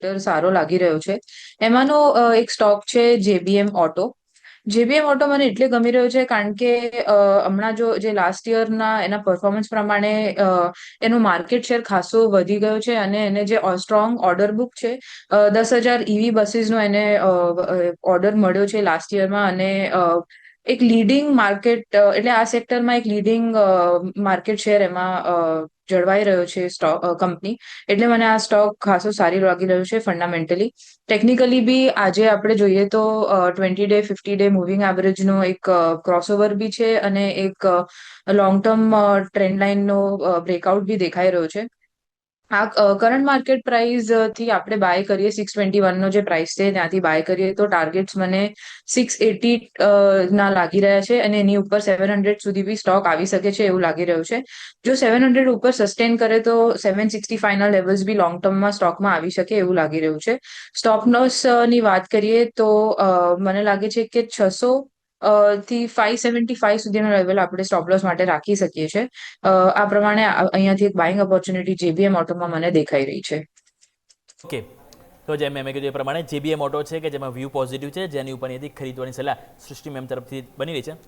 Sector સારો લાગી રહ્યો છે. એમાંનો એક સ્ટોક છે જેબીએમ ઓટો. જેબીએમ ઓટો મને એટલે ગમી રહ્યો છે કારણ કે હમણાં જે લાસ્ટ યરના એના પરફોર્મન્સ પ્રમાણે એનું માર્કેટ શેર ખાસો વધી ગયો છે અને એને જે સ્ટ્રોંગ ઓર્ડર બુક છે, 10,000 ઈવી બસીસનો એને ઓર્ડર મળ્યો છે લાસ્ટ યરમાં. અને એક લીડિંગ માર્કેટ એટલે આ સેક્ટરમાં એક લીડિંગ માર્કેટ શેર એમાં જળવાઈ રહ્યો છે સ્ટોક કંપની. એટલે મને આ સ્ટોક ખાસો સારી લાગી રહ્યો છે ફંડામેન્ટલી. ટેકનિકલી બી આજે આપણે જોઈએ તો 20 ડે 50 ડે મૂવિંગ એવરેજનો એક ક્રોસઓવર બી છે અને એક લોંગ ટર્મ ટ્રેન્ડ લાઇનનો બ્રેકઆઉટ બી દેખાઈ રહ્યો છે. આ કરંટ માર્કેટ પ્રાઇસ થી આપણે બાય કરીએ, 621નો જે પ્રાઇસ છે ત્યાંથી બાય કરીએ તો ટાર્ગેટ્સ મને 680 ના લાગી રહ્યા છે અને એની ઉપર 700 સુધી બી સ્ટોક આવી શકે છે એવું લાગી રહ્યું છે. જો 700 ઉપર સસ્ટેન કરે તો 765 ના લેવલ્સ બી લોંગ ટર્મમાં સ્ટોકમાં આવી શકે એવું લાગી રહ્યું છે. સ્ટોપ લોસ ની વાત કરીએ તો મને લાગે છે કે 600 થી 575 સુધીનો લેવલ આપણે સ્ટોપ લોસ માટે રાખી શકીએ છીએ. આ પ્રમાણે અહીંયાથી એક બાઇંગ ઓપોર્ચ્યુનિટી જેબીએમ ઓટોમાં મને દેખાઈ રહી છે. ઓકે, તો જેમ મેં કીધું એ પ્રમાણે જેબીએમ ઓટો છે કે જેમાં વ્યૂ પોઝિટિવ છે, જેની ઉપર અહીંયાથી ખરીદવાની સલાહ સૃષ્ટિ મેમ તરફથી બની રહી છે.